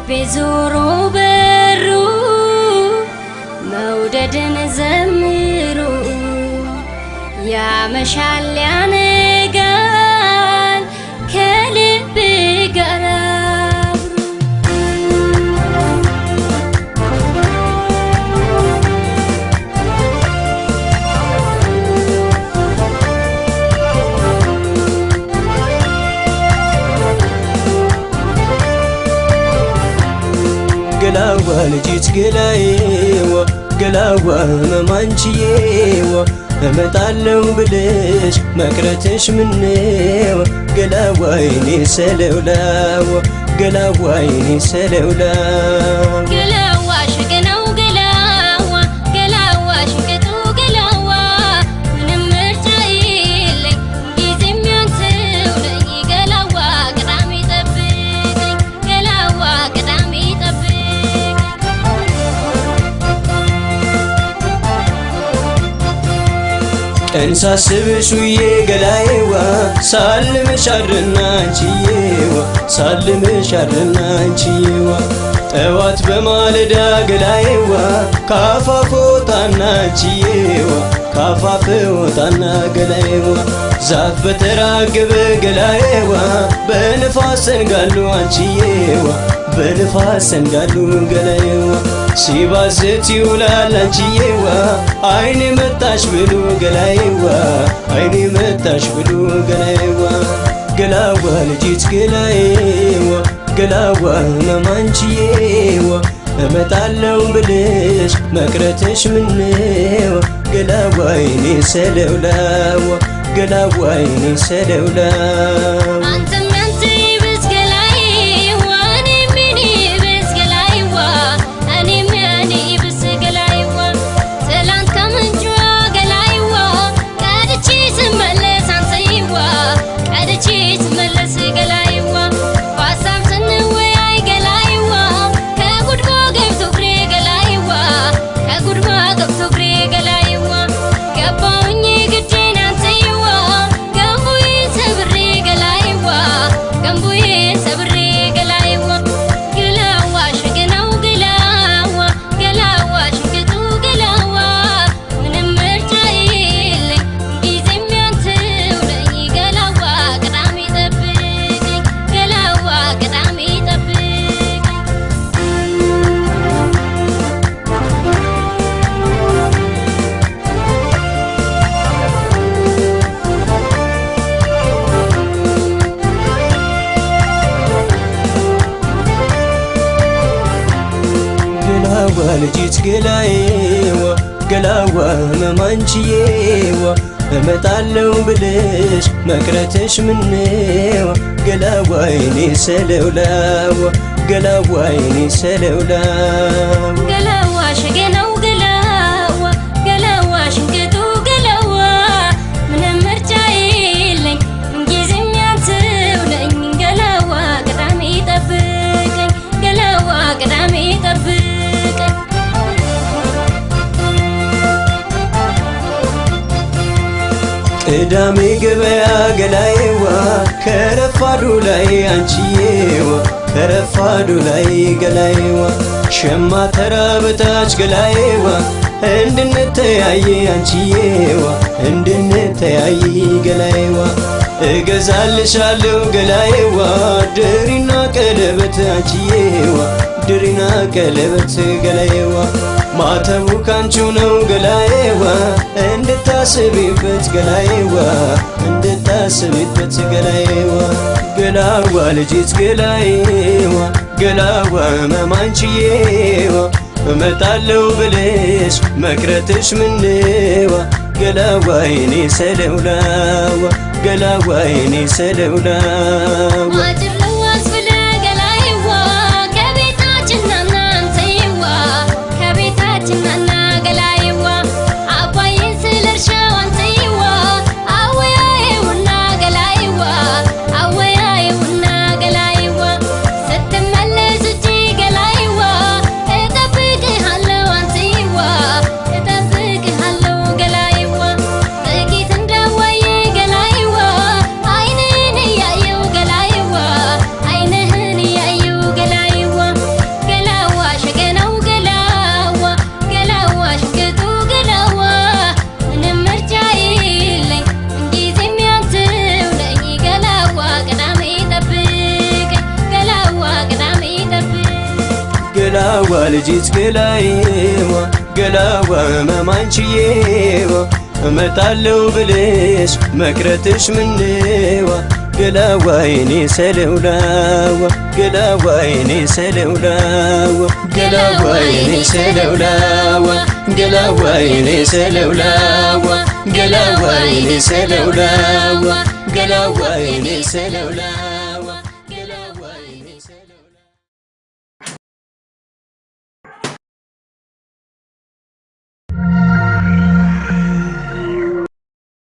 بزورو برو موددن زمرو يا مشعل يا نقال كلب قراب قلاوة لجيت قلايوة قلاوة ممانشيوة እመጣለሁ ብለሽ መቅረትሽ ምነው ገላዋይኔ ሰለውላው ገላዋይኔ ሰለውላው ገላዋሽ ገናው ገላዋ ገላዋሽ ገጡ ገላዋ ምንም ምርጫ የለኝ ጊዜም ያንተው ነኝ ገላዋ ቅዳሜ ጠብቀኝ ገላዋ ቅዳሜ ጠብቀኝ እንሳስብሽ ውዬ ገላዬዋ ሳልምሽ አድርና አንቺዬዋ ሳልምሽ አድርና አንቺዬዋ ጠዋት በማለዳ ገላዬዋ ካፋፍ ወጣና አንቺዬዋ ካፋፍ ወጣና ገላዬዋ ዛፍ በተራገበ ገላዬዋ በንፋስ ሰንጋሉ አንቺዬዋ በንፋስ ሰንጋሉ ገላዬዋ ሲባዝት ይውላል አንቺዬዋ አይኔ መጣሽ ብሎ ገላዬዋ አይኔ መጣሽ ብሎ ገላዬዋ ገላዋ ልጅት ገላዬዋ ገላዋ መማንቺዬዋ እመጣለሁ ብለሽ መቅረትሽ ምነው ገላዋይኔ ሰለውላው ገላዋይኔ ሰለውላው ልጅት ገላዬዋ ገላዋ መማንቺዬዋ እመጣለሁ ብለሽ መቅረትሽ ምነው ገላዋይኔ ሰለውላው ገላዋይኔ ሰለውላው ገላዋሽ ገናው ገላዋ ገላዋሽ ገጡ ገላዋ ምንም ምርጫ የለኝ ጊዜም ያንተው ነኝ ገላዋ ቅዳሜ ጠብቀኝ ገላዋ ቅዳሜ ጠብቀኝ ቅዳሜ ገበያ ገላዬዋ ከረፋዱ ላይ አንቺዬዋ ከረፋዱ ላይ ገላዬዋ ሸማ ተራ በታች ገላዬዋ እንድንተያይ አንቺዬዋ እንድንተያይ ገላዬዋ እገዛልሻለሁ ገላዬዋ ድሪና ቀለበት አንቺዬዋ ድሪና ቀለበት ገላዬዋ ማተቡ ካንቺው ነው ገላዬዋ እንድታስቢበት ገላዬዋ እንድታስቢበት ገላዬዋ ገላዋ ልጅት ገላዬዋ ገላዋ መማንቺዬዋ እመጣለሁ ብለሽ መቅረትሽ ምነው ገላዋይኔ ሰለውላው ገላዋይኔ ሰለውላው ገላዬዋ ልጅት ገላዬዋ ገላዋ መማንችዬዋ እመጣለሁ ብልሽ መቅረትሽ ምነዋ ገላዋ የኔ ሰለውላዋ ገላዋ የኔ ሰለውላዋ ገላዋ የኔ ሰለውላዋ ገላዋ የኔ ሰለውላዋ ገላዋ የኔ ሰለውላዋ ገላዋ የኔ ሰለውላዋ